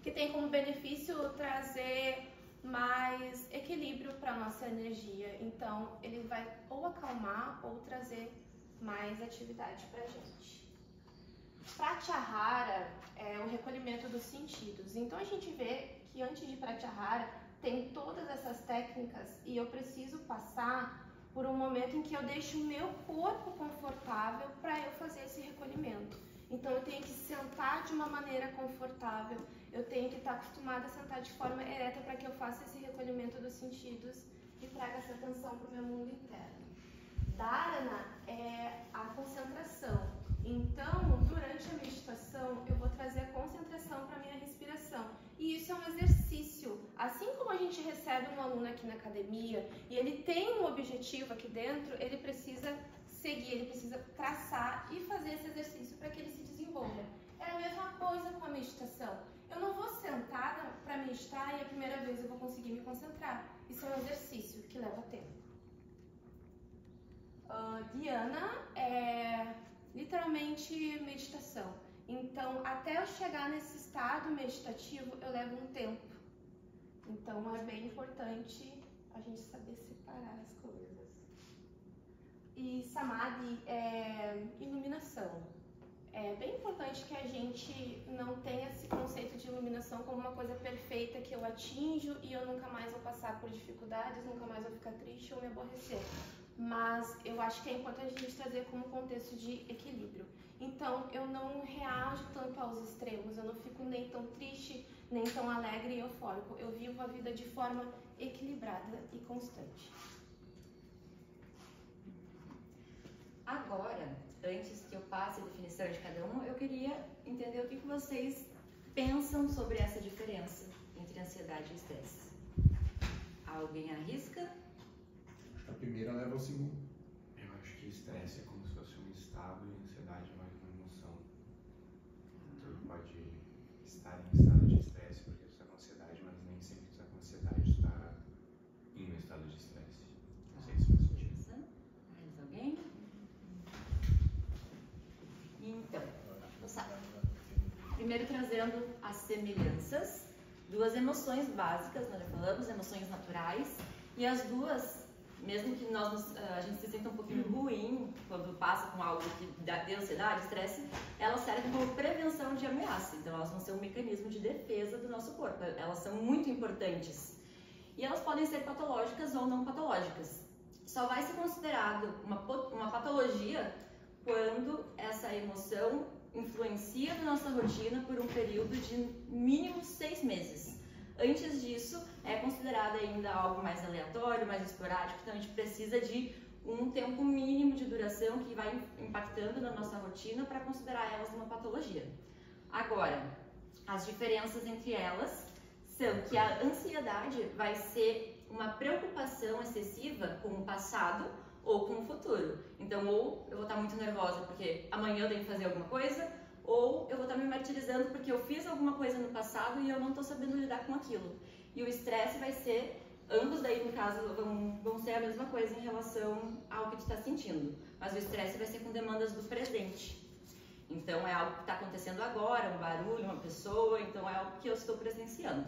que tem como benefício trazer mais equilíbrio para a nossa energia. Então, ele vai ou acalmar ou trazer mais atividade para a gente. Pratyahara é o recolhimento dos sentidos. Então, a gente vê que antes de Pratyahara tem todas essas técnicas e eu preciso passar por um momento em que eu deixo o meu corpo confortável para eu fazer esse recolhimento. Então, eu tenho que sentar de uma maneira confortável, eu tenho que estar acostumada a sentar de forma ereta para que eu faça esse recolhimento dos sentidos e traga essa atenção para o meu mundo interno. Dharana é a concentração. Então, durante a meditação, eu vou trazer a concentração para a minha respiração. E isso é um exercício. Assim como a gente recebe um aluno aqui na academia e ele tem um objetivo aqui dentro, ele precisa seguir, ele precisa traçar e fazer esse exercício para que ele se desenvolva. É a mesma coisa com a meditação. Eu não vou sentada para meditar e a primeira vez eu vou conseguir me concentrar. Isso é um exercício que leva tempo. Dhyana é literalmente meditação. Então, até eu chegar nesse estado meditativo, eu levo um tempo. Então, é bem importante a gente saber separar as coisas. E Samadhi é iluminação. É bem importante que a gente não tenha esse conceito de iluminação como uma coisa perfeita que eu atinjo e eu nunca mais vou passar por dificuldades, nunca mais vou ficar triste ou me aborrecer. Mas eu acho que é importante a gente trazer como contexto de equilíbrio. Então, eu não reajo tanto aos extremos, eu não fico nem tão triste, nem tão alegre e eufórico. Eu vivo a vida de forma equilibrada e constante. Agora, antes que eu passe a definição de cada um, eu queria entender o que vocês pensam sobre essa diferença entre ansiedade e estresse. Alguém arrisca? Acho que a primeira leva ao segundo. Eu acho que estresse é como se fosse um estado e ansiedade é mais uma emoção. Tu pode estar em estado de estresse porque tu está com ansiedade, mas nem sempre que tu está com ansiedade tu está em um estado de estresse. Não sei se faz sentido. Mais alguém? Então, primeiro trazendo as semelhanças, duas emoções básicas, nós já falamos, emoções naturais, e as duas, mesmo que a gente se sinta um pouquinho ruim quando passa com algo de ansiedade, estresse, elas servem como prevenção de ameaça, então elas vão ser um mecanismo de defesa do nosso corpo, elas são muito importantes. E elas podem ser patológicas ou não patológicas. Só vai ser considerado uma patologia quando essa emoção influencia na nossa rotina por um período de mínimo 6 meses. Antes disso, é considerada ainda algo mais aleatório, mais esporádico, então a gente precisa de um tempo mínimo de duração que vai impactando na nossa rotina para considerar elas uma patologia. Agora, as diferenças entre elas são que a ansiedade vai ser uma preocupação excessiva com o passado ou com o futuro. Então, ou eu vou estar muito nervosa porque amanhã eu tenho que fazer alguma coisa, ou eu vou estar me martirizando porque eu fiz alguma coisa no passado e eu não estou sabendo lidar com aquilo. E o estresse vai ser, ambos daí no caso vão ser a mesma coisa em relação ao que tu está sentindo, mas o estresse vai ser com demandas do presente. Então é algo que está acontecendo agora, um barulho, uma pessoa, então é algo que eu estou presenciando.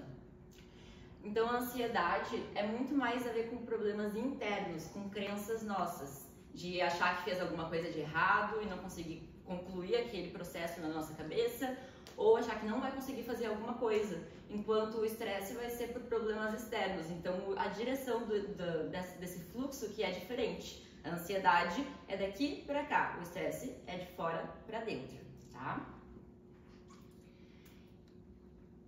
Então a ansiedade é muito mais a ver com problemas internos, com crenças nossas, de achar que fez alguma coisa de errado e não conseguir concluir aquele processo na nossa cabeça, ou achar que não vai conseguir fazer alguma coisa, enquanto o estresse vai ser por problemas externos. Então a direção desse fluxo que é diferente. A ansiedade é daqui para cá, o estresse é de fora para dentro, tá?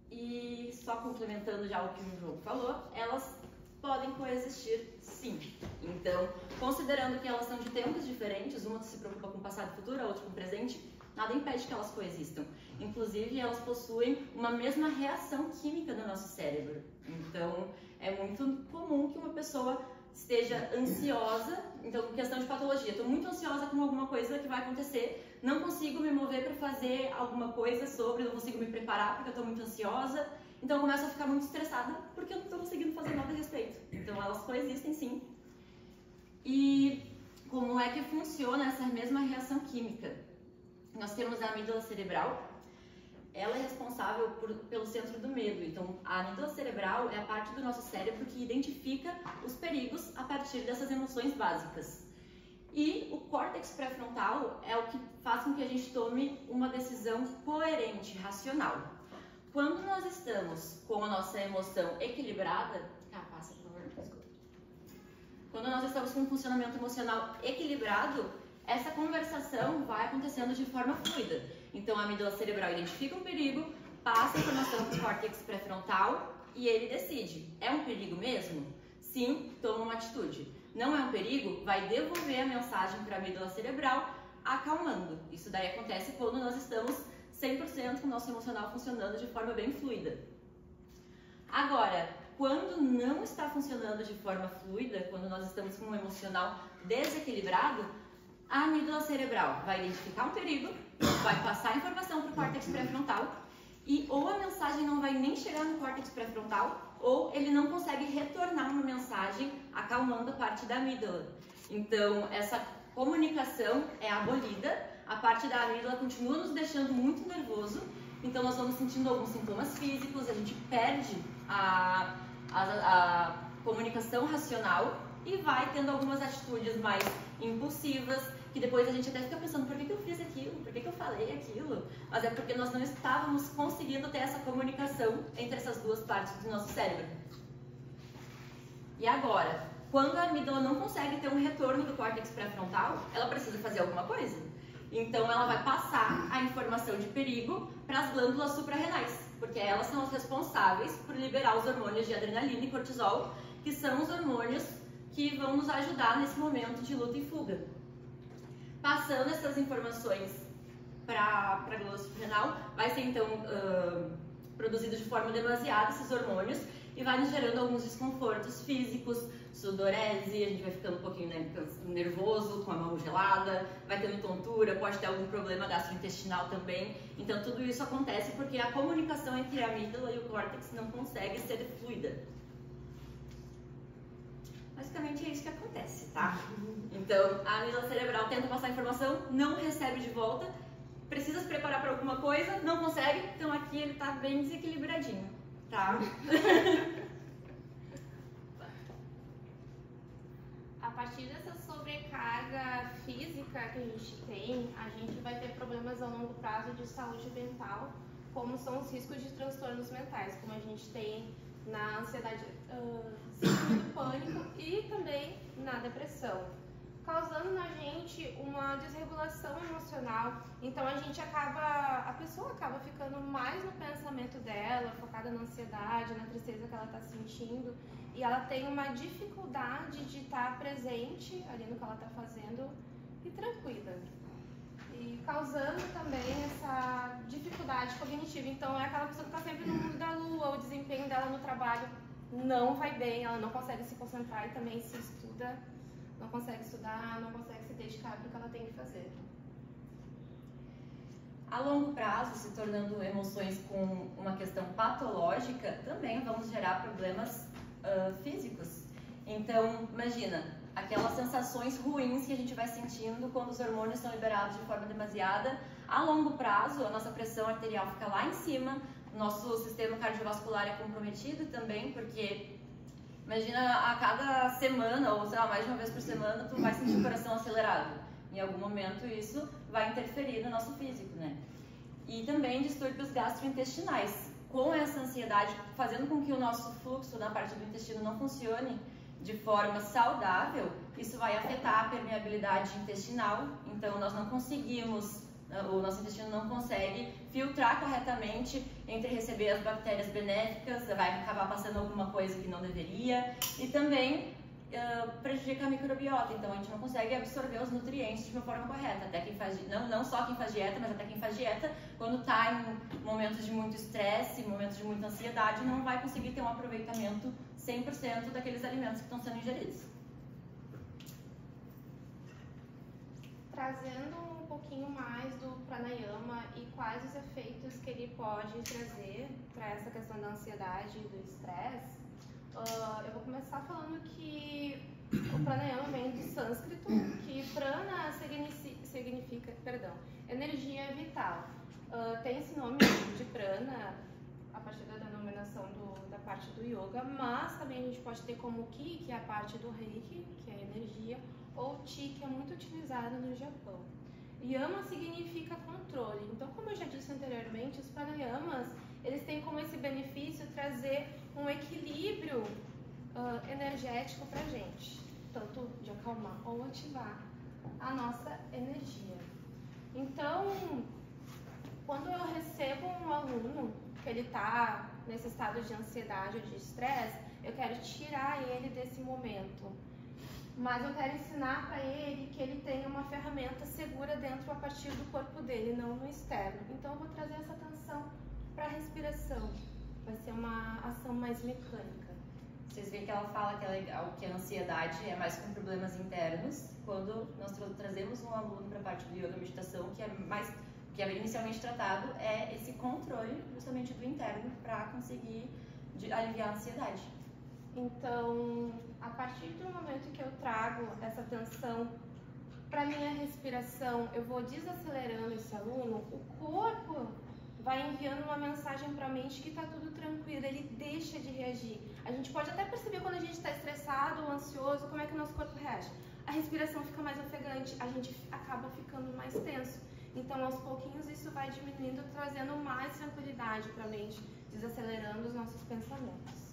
E só complementando já o que o João falou, elas podem coexistir sim. Então, considerando que elas são de tempos diferentes, uma se preocupa com o passado e futuro, a outra com o presente, nada impede que elas coexistam. Inclusive, elas possuem uma mesma reação química no nosso cérebro. Então, é muito comum que uma pessoa esteja ansiosa, então, questão de patologia, estou muito ansiosa com alguma coisa que vai acontecer, não consigo me mover para fazer alguma coisa sobre, não consigo me preparar porque eu estou muito ansiosa, então eu começo a ficar muito estressada porque eu não estou conseguindo fazer nada a respeito. Então elas coexistem sim. E como é que funciona essa mesma reação química? Nós temos a amígdala cerebral, ela é responsável pelo centro do medo. Então, a amígdala cerebral é a parte do nosso cérebro que identifica os perigos a partir dessas emoções básicas. E o córtex pré-frontal é o que faz com que a gente tome uma decisão coerente, racional. Quando nós estamos com a nossa emoção equilibrada, passa, por favor. Quando nós estamos com um funcionamento emocional equilibrado, essa conversação vai acontecendo de forma fluida. Então, a amígdala cerebral identifica um perigo, passa a informação para o córtex pré-frontal e ele decide. É um perigo mesmo? Sim, toma uma atitude. Não é um perigo? Vai devolver a mensagem para a amígdala cerebral, acalmando. Isso daí acontece quando nós estamos 100% com o nosso emocional funcionando de forma bem fluida. Agora, quando não está funcionando de forma fluida, quando nós estamos com um emocional desequilibrado, a amígdala cerebral vai identificar um perigo, vai passar a informação para o córtex pré-frontal e ou a mensagem não vai nem chegar no córtex pré-frontal ou ele não consegue retornar uma mensagem acalmando a parte da amígdala. Então, essa comunicação é abolida, a parte da amígdala continua nos deixando muito nervoso, então nós vamos sentindo alguns sintomas físicos, a gente perde a comunicação racional e vai tendo algumas atitudes mais impulsivas, que depois a gente até fica pensando, por que eu fiz aquilo? Por que eu falei aquilo? Mas é porque nós não estávamos conseguindo ter essa comunicação entre essas duas partes do nosso cérebro. E agora, quando a amígdala não consegue ter um retorno do córtex pré-frontal, ela precisa fazer alguma coisa. Então ela vai passar a informação de perigo para as glândulas suprarrenais, porque elas são as responsáveis por liberar os hormônios de adrenalina e cortisol, que são os hormônios que vão nos ajudar nesse momento de luta e fuga. Passando essas informações para a glândula suprarrenal, vai ser então produzido de forma demasiada esses hormônios e vai nos gerando alguns desconfortos físicos, sudorese, a gente vai ficando um pouquinho nervoso, com a mão gelada, vai tendo tontura, pode ter algum problema gastrointestinal também. Então tudo isso acontece porque a comunicação entre a amígdala e o córtex não consegue ser fluida. Basicamente é isso que acontece, tá? Então, a amígdala cerebral tenta passar a informação, não recebe de volta, precisa se preparar para alguma coisa, não consegue, então aqui ele tá bem desequilibradinho, tá? A partir dessa sobrecarga física que a gente tem, a gente vai ter problemas a longo prazo de saúde mental, como são os riscos de transtornos mentais, como a gente tem na ansiedade, síndrome do pânico e também na depressão, causando na gente uma desregulação emocional. Então a pessoa acaba ficando mais no pensamento dela, focada na ansiedade, na tristeza que ela está sentindo, e ela tem uma dificuldade de estar presente ali no que ela está fazendo e tranquila. E causando também essa dificuldade cognitiva. Então é aquela pessoa que está sempre no mundo da lua, o desempenho dela no trabalho não vai bem, ela não consegue se concentrar e também se estuda, não consegue estudar, não consegue se dedicar para o que ela tem que fazer. A longo prazo, se tornando emoções com uma questão patológica, também vamos gerar problemas físicos. Então, imagina, aquelas sensações ruins que a gente vai sentindo quando os hormônios são liberados de forma demasiada. A longo prazo, a nossa pressão arterial fica lá em cima, nosso sistema cardiovascular é comprometido também, porque imagina a cada semana, ou sei lá, mais de uma vez por semana, tu vai sentir o coração acelerado. Em algum momento isso vai interferir no nosso físico, né? E também distúrbios gastrointestinais. Com essa ansiedade, fazendo com que o nosso fluxo na parte do intestino não funcione de forma saudável, isso vai afetar a permeabilidade intestinal, então nós não conseguimos, o nosso intestino não consegue filtrar corretamente entre receber as bactérias benéficas, vai acabar passando alguma coisa que não deveria, e também prejudica a microbiota, então a gente não consegue absorver os nutrientes de uma forma correta. Até quem faz, não só quem faz dieta, mas até quem faz dieta, quando está em momentos de muito estresse, momentos de muita ansiedade, não vai conseguir ter um aproveitamento 100% daqueles alimentos que estão sendo ingeridos. Trazendo um pouquinho mais do pranayama e quais os efeitos que ele pode trazer para essa questão da ansiedade e do estresse, eu vou começar falando que o pranayama vem do sânscrito, que prana significa energia vital. Tem esse nome de prana, a partir da denominação da parte do yoga, mas também a gente pode ter como ki, que é a parte do reiki, que é a energia, ou chi, que é muito utilizado no Japão. Yama significa controle. Então, como eu já disse anteriormente, os pranayamas, eles têm como esse benefício trazer um equilíbrio energético pra gente, tanto de acalmar ou ativar a nossa energia. Então, quando eu recebo um aluno que ele está nesse estado de ansiedade ou de estresse, eu quero tirar ele desse momento. Mas eu quero ensinar para ele que ele tenha uma ferramenta segura dentro a partir do corpo dele, não no externo. Então eu vou trazer essa atenção para a respiração. Vai ser uma ação mais mecânica. Vocês veem que ela fala que a ansiedade é mais com problemas internos, quando nós trazemos um aluno para a parte do yoga meditação, que é inicialmente tratado, é esse controle justamente do interno para conseguir aliviar a ansiedade. Então, a partir do momento que eu trago essa atenção para minha respiração, eu vou desacelerando esse aluno, o corpo vai enviando uma mensagem para a mente que está tudo tranquilo, ele deixa de reagir. A gente pode até perceber quando a gente está estressado ou ansioso, como é que o nosso corpo reage. A respiração fica mais ofegante, a gente acaba ficando mais tenso. Então, aos pouquinhos, isso vai diminuindo, trazendo mais tranquilidade para a mente, desacelerando os nossos pensamentos.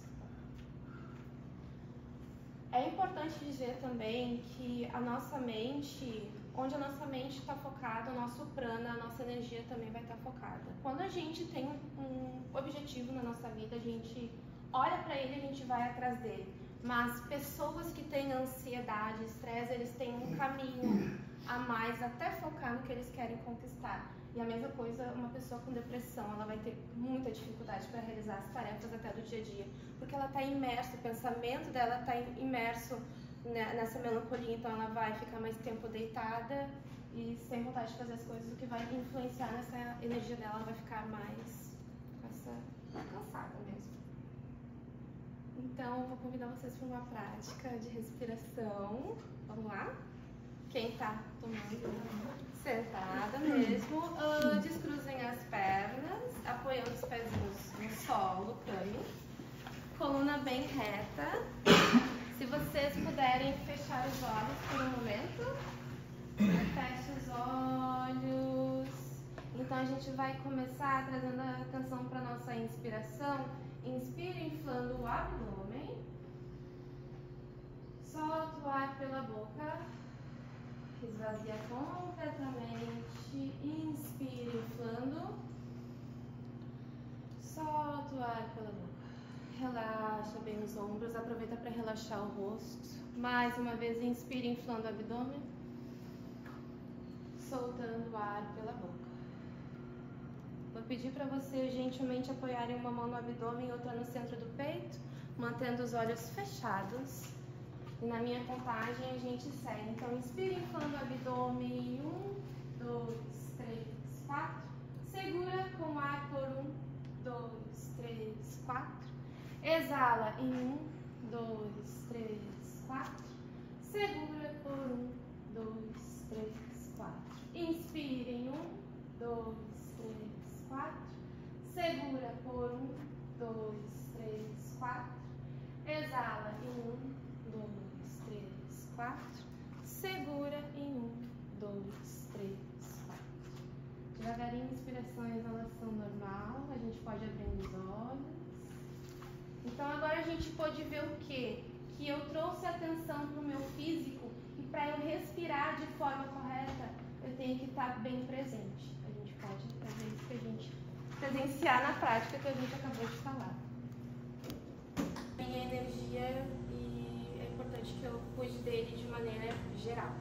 É importante dizer também que a nossa mente, onde a nossa mente está focada, o nosso prana, a nossa energia também vai estar focada. Quando a gente tem um objetivo na nossa vida, a gente olha para ele e a gente vai atrás dele. Mas pessoas que têm ansiedade, estresse, eles têm um caminho a mais até focar no que eles querem conquistar. E a mesma coisa, uma pessoa com depressão, ela vai ter muita dificuldade para realizar as tarefas até do dia a dia, porque ela está imersa, o pensamento dela está imerso nessa melancolia, então ela vai ficar mais tempo deitada e sem vontade de fazer as coisas, o que vai influenciar nessa energia dela, ela vai ficar mais cansada mesmo. Então, eu vou convidar vocês para uma prática de respiração. Vamos lá? Quem está tomando sentada mesmo, descruzem as pernas, apoiando os pezinhos no solo, cano, coluna bem reta. Se vocês puderem fechar os olhos por um momento, feche os olhos. Então a gente vai começar trazendo a atenção para a nossa inspiração. Inspira inflando o abdômen, solta o ar pela boca. Esvazia completamente, inspira inflando, solta o ar pela boca, relaxa bem os ombros, aproveita para relaxar o rosto, mais uma vez inspira inflando o abdômen, soltando o ar pela boca. Vou pedir para vocês gentilmente apoiarem uma mão no abdômen e outra no centro do peito, mantendo os olhos fechados. E na minha contagem a gente segue. Então, inspira inflando o abdômen. 1, 2, 3, 4. Segura com o ar por 1, 2, 3, 4. Exala em 1, 2, 3, 4. Segura por 1, 2, 3, 4. Inspira em 1, 2, 3, 4. Segura por 1, 2, 3, 4. Exala em 1, 2, 3, 4. Segura em 1, 2, 3, 4. Devagarinho, inspiração e exalação normal. A gente pode abrir os olhos. Então agora a gente pode ver o quê? Que eu trouxe atenção para o meu físico e para eu respirar de forma correta, eu tenho que estar bem presente. A gente pode fazer isso que a gente presenciar na prática que a gente acabou de falar. Minha energia e é importante que eu cuide dele de maneira geral.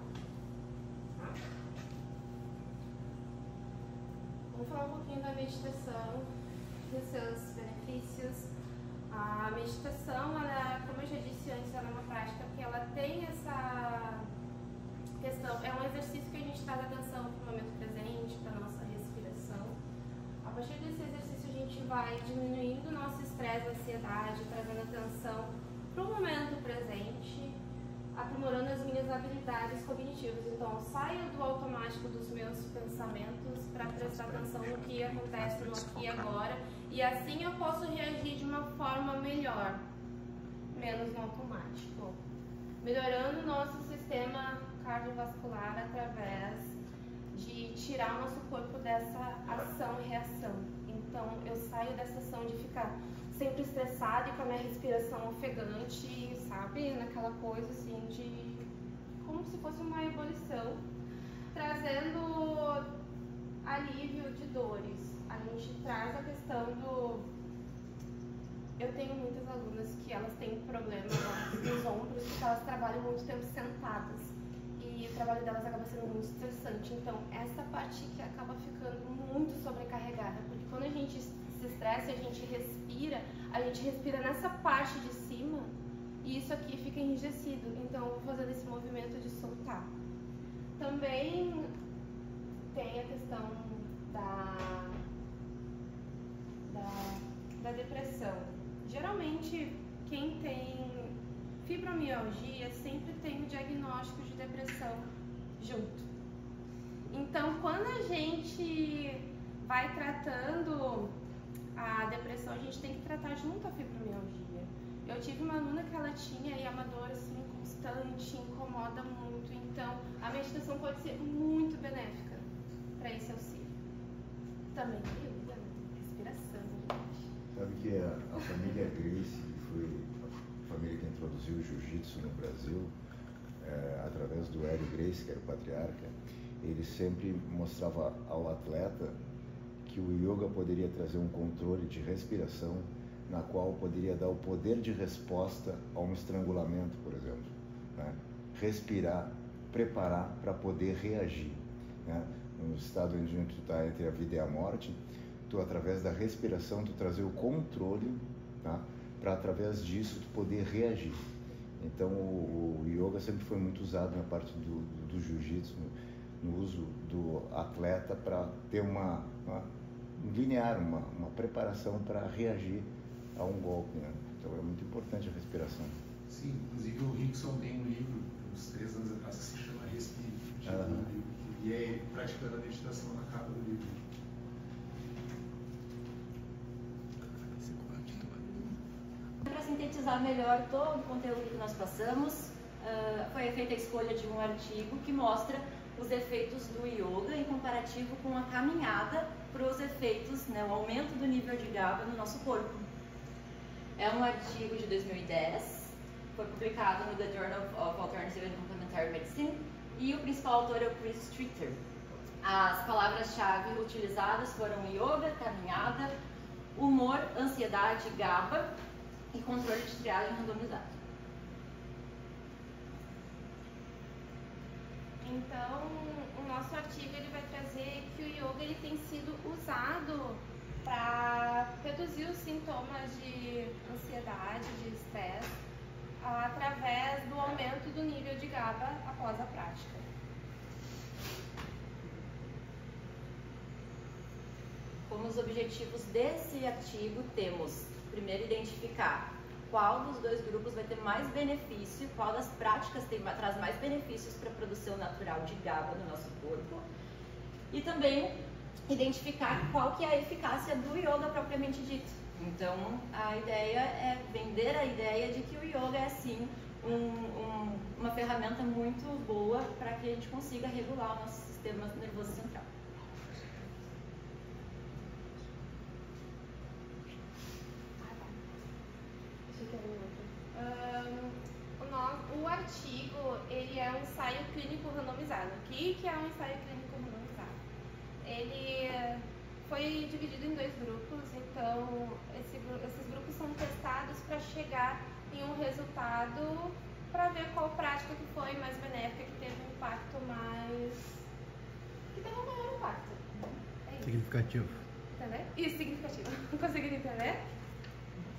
Vamos falar um pouquinho da meditação, dos seus benefícios. A meditação, ela, como eu já disse antes, ela é uma prática que ela tem essa questão, é um exercício que a gente traz atenção para o momento presente, para a nossa respiração. A partir desse exercício a gente vai diminuindo o nosso estresse, ansiedade, trazendo atenção para o momento presente. aprimorando as minhas habilidades cognitivas. Então, eu saio do automático dos meus pensamentos para prestar atenção no que acontece no aqui e agora, e assim eu posso reagir de uma forma melhor, menos no automático, melhorando o nosso sistema cardiovascular através de tirar o nosso corpo dessa ação e reação. Então, eu saio dessa ação de ficar sempre estressada e com a minha respiração ofegante, sabe? Naquela coisa assim de... como se fosse uma ebulição, trazendo alívio de dores. A gente traz a questão do... Eu tenho muitas alunas que elas têm problemas nos ombros porque elas trabalham muito tempo sentadas. E o trabalho delas acaba sendo muito estressante. Então, essa parte que acaba ficando muito sobrecarregada. Porque quando a gente se estressa e a gente respira nessa parte de cima e isso aqui fica enrijecido. Então, eu vou fazendo esse movimento de soltar. Também tem a questão da depressão. Geralmente, quem tem fibromialgia sempre tem o diagnóstico de depressão junto. Então, quando a gente vai tratando a depressão, a gente tem que tratar junto a fibromialgia. Eu tive uma aluna que ela tinha aí uma dor assim constante, incomoda muito. Então, a meditação pode ser muito benéfica para esse auxílio. Também ajuda, respiração, gente. Sabe que a família Gracie, que foi a família que introduziu o jiu-jitsu no Brasil, através do Hélio Gracie, que era o patriarca, ele sempre mostrava ao atleta que o yoga poderia trazer um controle de respiração, na qual poderia dar o poder de resposta a um estrangulamento, por exemplo, né? Respirar, preparar para poder reagir, né? No estado onde tu está entre a vida e a morte, tu, através da respiração, tu trazer o controle, tá? Para através disso tu poder reagir. Então o yoga sempre foi muito usado na parte do jiu-jitsu, no uso do atleta para ter uma preparação para reagir a um golpe, né? Então é muito importante a respiração. Sim, inclusive o Rickson tem um livro, uns 3 anos atrás, que se chama Respire, e é praticando a meditação na capa do livro. Para sintetizar melhor todo o conteúdo que nós passamos, foi feita a escolha de um artigo que mostra os efeitos do yoga em comparativo com a caminhada para os efeitos, né, o aumento do nível de GABA no nosso corpo. É um artigo de 2010, foi publicado no The Journal of Alternative and Complementary Medicine e o principal autor é o Chris Streeter. As palavras-chave utilizadas foram yoga, caminhada, humor, ansiedade, GABA e controle de triagem randomizado. Então, o nosso artigo ele vai trazer que o yoga ele tem sido usado para reduzir os sintomas de ansiedade, de estresse, através do aumento do nível de GABA após a prática. Como os objetivos desse artigo, temos, primeiro, identificar qual dos dois grupos vai ter mais benefício, qual das práticas traz mais benefícios para a produção natural de GABA no nosso corpo, e também identificar qual que é a eficácia do yoga propriamente dito. Então, a ideia é vender a ideia de que o yoga é, sim, uma ferramenta muito boa para que a gente consiga regular o nosso sistema nervoso central. O artigo ele é um ensaio clínico randomizado. O que é um ensaio clínico randomizado? Ele foi dividido em 2 grupos, então esses grupos são testados para chegar em um resultado para ver qual prática que foi mais benéfica, que teve um impacto que teve um maior impacto. É isso. Significativo. Entendeu? Isso, significativo. Conseguiram entender?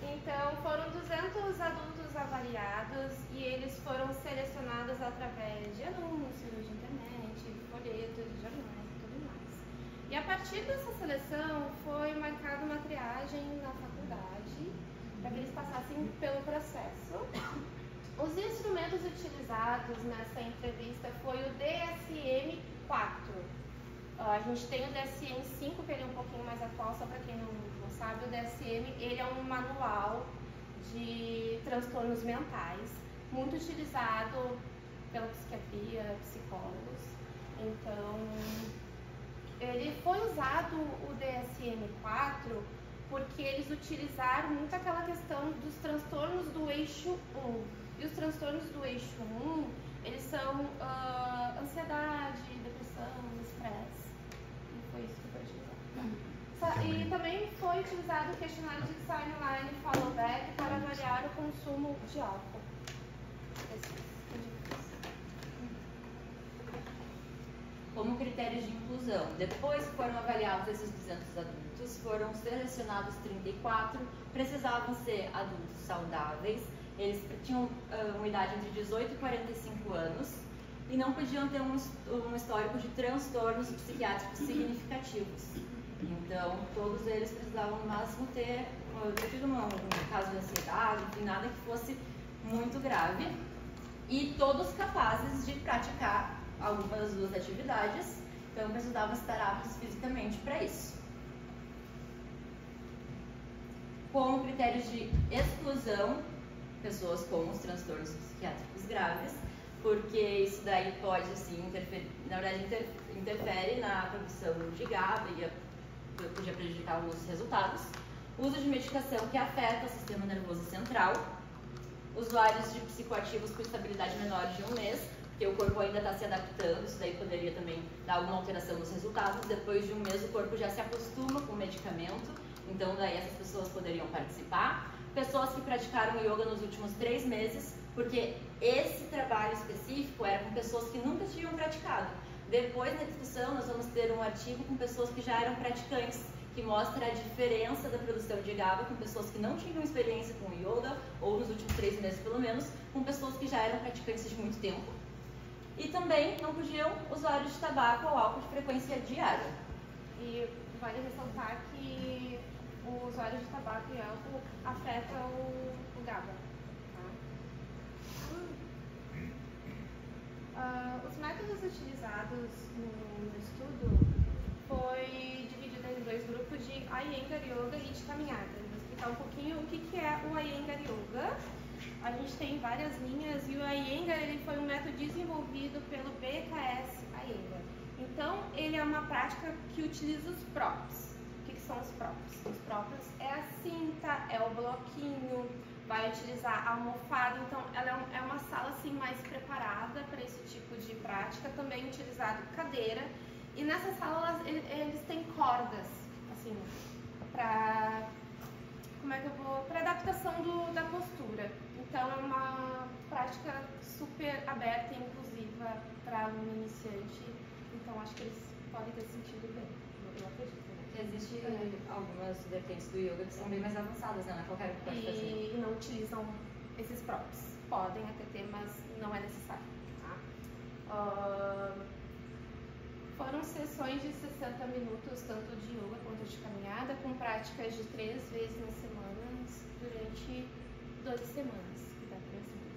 Então, foram 200 adultos avaliados e eles foram selecionados através de anúncios de internet, folhetos, jornais e tudo mais. E a partir dessa seleção foi marcada uma triagem na faculdade para que eles passassem pelo processo. Os instrumentos instrumentos utilizados nessa entrevista foi o DSM-4. A gente tem o DSM-5, que ele é um pouquinho mais atual, só para quem não sabe. O DSM ele é um manual de transtornos mentais, muito utilizado pela psiquiatria, psicólogos. Então, ele foi usado o DSM-4 porque eles utilizaram muito aquela questão dos transtornos do eixo 1. E os transtornos do eixo 1, eles são ansiedade, depressão, estresse. E foi isso que foi utilizado. E também foi utilizado o questionário de Steinlein e Fallback para avaliar o consumo de álcool. Como critérios de inclusão, depois que foram avaliados esses 200 adultos, foram selecionados 34, precisavam ser adultos saudáveis, eles tinham uma idade entre 18 e 45 anos e não podiam ter um histórico de transtornos psiquiátricos significativos. Então, todos eles precisavam no máximo ter tido um caso de ansiedade, enfim, nada que fosse muito grave, e todos capazes de praticar algumas das duas atividades, então precisavam estar aptos fisicamente para isso. Como critérios de exclusão, pessoas com os transtornos psiquiátricos graves, porque isso daí pode, assim, interfere na produção de GABA e podia prejudicar os resultados. Uso de medicação que afeta o sistema nervoso central. Usuários de psicoativos com estabilidade menor de 1 mês, porque o corpo ainda está se adaptando, isso daí poderia também dar alguma alteração nos resultados. Depois de 1 mês o corpo já se acostuma com o medicamento, então daí essas pessoas poderiam participar. Pessoas que praticaram yoga nos últimos 3 meses, porque esse trabalho específico era com pessoas que nunca tinham praticado. Depois na discussão nós vamos ter um artigo com pessoas que já eram praticantes, que mostra a diferença da produção de GABA com pessoas que não tinham experiência com yoga, ou nos últimos 3 meses pelo menos, com pessoas que já eram praticantes de muito tempo. E também não podiam usuários de tabaco ou álcool de frequência diária. E vale ressaltar que o usuário de tabaco e álcool afeta o GABA. Tá? Os métodos utilizados no estudo foi dividido em 2 grupos de Iyengar Yoga e de caminhada. Eu vou explicar um pouquinho o que é o Iyengar Yoga. A gente tem várias linhas e o Iyengar ele foi um método desenvolvido pelo BKS Iyengar. Então, ele é uma prática que utiliza os props. O que são os props? Os props é a cinta, é o bloquinho, vai utilizar a almofada. Então, ela é uma sala assim mais preparada para esse tipo de prática. Também utilizado cadeira. E nessa sala eles têm cordas, assim, para adaptação da postura. Então é uma prática super aberta e inclusiva para aluno iniciante. Então acho que eles podem ter sentido bem. Eu acredito. Existem algumas vertentes do yoga que são bem mais avançadas, né? Qualquer um pode fazer. E não utilizam esses props. Podem até ter, mas não é necessário. Tá? Foram sessões de 60 minutos, tanto de yoga quanto de caminhada, com práticas de 3 vezes na semana, durante 12 semanas, que dá 3 meses.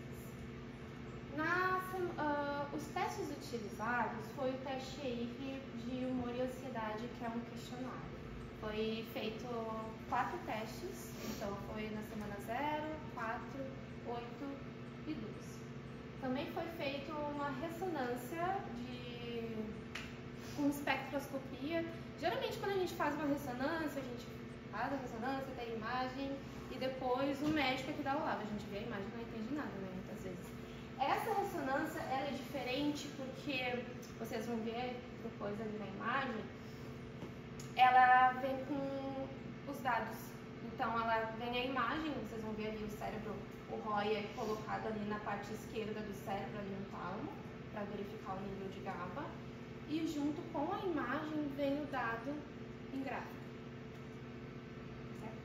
Os testes utilizados foi o teste EIP de humor e ansiedade, que é um questionário. Foi feito 4 testes, então foi na semana 0, 4, 8 e 12. Também foi feita uma ressonância com espectroscopia. Geralmente quando a gente faz uma ressonância, a gente faz a ressonância, tem a imagem e depois o médico é que dá o laudo. A gente vê a imagem e não entende nada, né, muitas vezes. Essa ressonância ela é diferente porque, vocês vão ver depois ali na imagem, ela vem com os dados. Então ela vem a imagem, vocês vão ver ali o cérebro, o ROI é colocado ali na parte esquerda do cérebro, ali no tálamo, para verificar o nível de GABA. E junto com a imagem vem o dado em gráfico. Certo?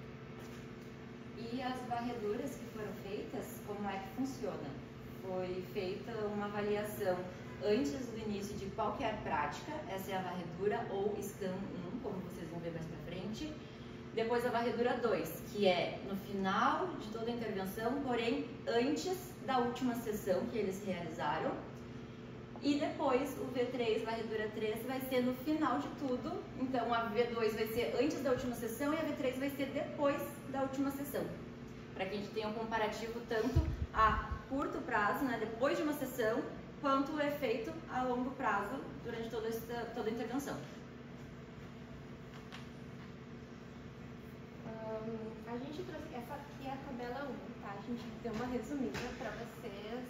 E as varreduras que foram feitas, como é que funciona? Foi feita uma avaliação antes do início de qualquer prática, essa é a varredura ou Scan 1, como vocês vão ver mais pra frente. Depois a varredura 2, que é no final de toda a intervenção, porém antes da última sessão que eles realizaram. E depois o V3, varredura 3, vai ser no final de tudo. Então a V2 vai ser antes da última sessão e a V3 vai ser depois da última sessão. Para que a gente tenha um comparativo tanto a curto prazo, né, depois de uma sessão, quanto o efeito a longo prazo durante toda a intervenção. A gente trouxe, essa aqui é a tabela 1, tá? A gente deu uma resumida para vocês,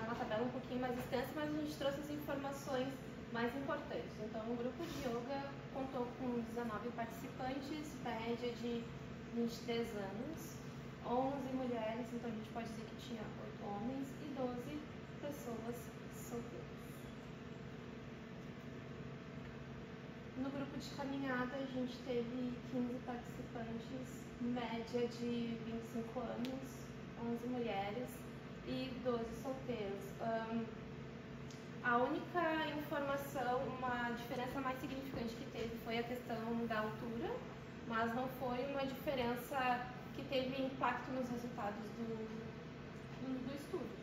uma tabela um pouquinho mais extensa, mas a gente trouxe as informações mais importantes. Então, o grupo de yoga contou com 19 participantes, média de 23 anos, 11 mulheres, então a gente pode dizer que tinha 8 homens e 12 pessoas solteiras. No grupo de caminhada, a gente teve 15 participantes, média de 25 anos, 11 mulheres e 12 solteiros. A única informação, uma diferença mais significante que teve foi a questão da altura, mas não foi uma diferença que teve impacto nos resultados do estudo.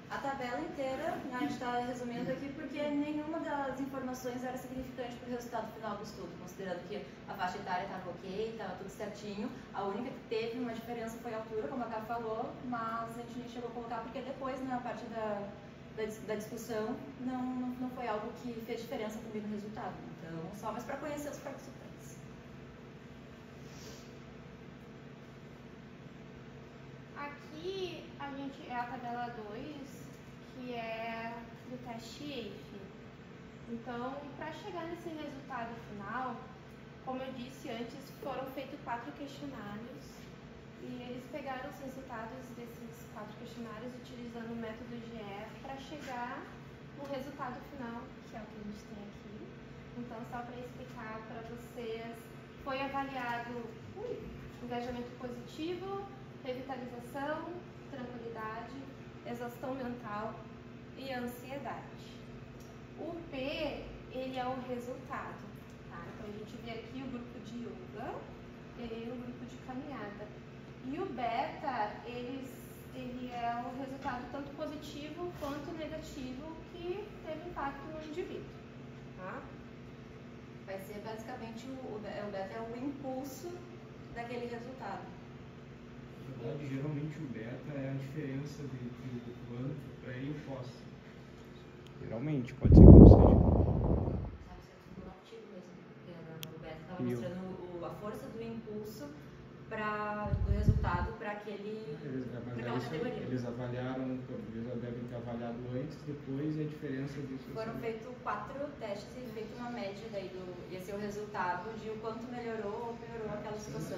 A tabela inteira, né, a gente está resumindo aqui porque nenhuma das informações era significante para o resultado final do estudo, considerando que a faixa etária estava ok, estava tudo certinho. A única que teve uma diferença foi a altura, como a Cá falou, mas a gente nem chegou a colocar porque depois, na parte da discussão, não foi algo que fez diferença também no resultado. Então, só mais para conhecer os participantes. Aqui a gente é a tabela 2, que é do teste EIF. Então, para chegar nesse resultado final, como eu disse antes, foram feitos 4 questionários e eles pegaram os resultados desses 4 questionários utilizando o método GE para chegar no resultado final, que é o que a gente tem aqui. Então, só para explicar para vocês, foi avaliado engajamento positivo, revitalização, tranquilidade, exaustão mental e ansiedade. O P, ele é o resultado, tá? Então a gente vê aqui o grupo de yoga e o grupo de caminhada. E o beta, ele é o resultado tanto positivo quanto negativo que teve impacto no indivíduo, tá? Vai ser basicamente o beta é o impulso daquele resultado. Na verdade, geralmente o beta é a diferença entre o antes, o pré e o pós. Geralmente, pode ser que não seja. Sabe, você é mesmo. O beta estava mostrando a força do impulso do resultado para aquela categoria. Eles avaliaram, eles devem ter avaliado antes, depois e a diferença disso. Foram feitos 4 testes e feito uma média daí esse é o resultado de o quanto melhorou ou piorou aquela situação.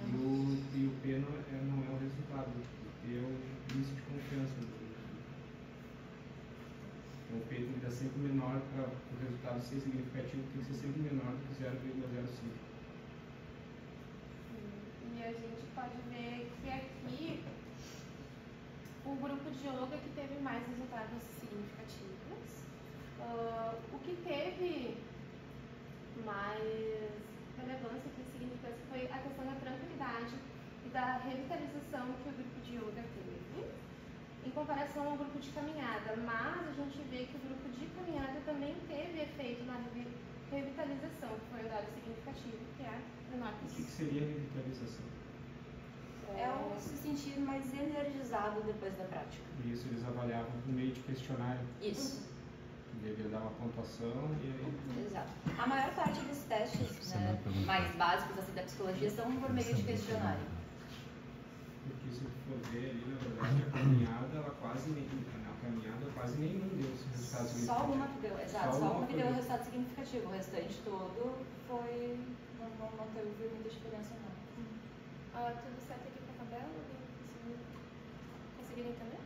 E o P não é o resultado, o P é o índice de confiança. Então, o P tem que dar sempre menor para o resultado ser significativo, tem que ser sempre menor do que 0,05. E a gente pode ver que aqui o grupo de yoga que teve mais resultados significativos. O que teve mais relevância e significância foi a questão da tranquilidade e da revitalização que o grupo de yoga teve, em comparação ao grupo de caminhada. Mas a gente vê que o grupo de caminhada também teve efeito na revitalização, que foi um dado significativo, que é menor. O que seria revitalização? É o se sentir mais energizado depois da prática. E isso eles avaliavam por meio de questionário. Isso. Devia dar uma pontuação e aí... Exato. A maior parte dos testes, né, mais básicos assim, da psicologia são por meio de questionário. Porque se for ver ali, na verdade, a caminhada quase nenhum deu esse resultado significativo. Só uma que deu, exato. Só uma que deu resultado significativo. O restante todo foi... não teve muita diferença, não. Tudo certo aqui com a tabela? Conseguiram entender?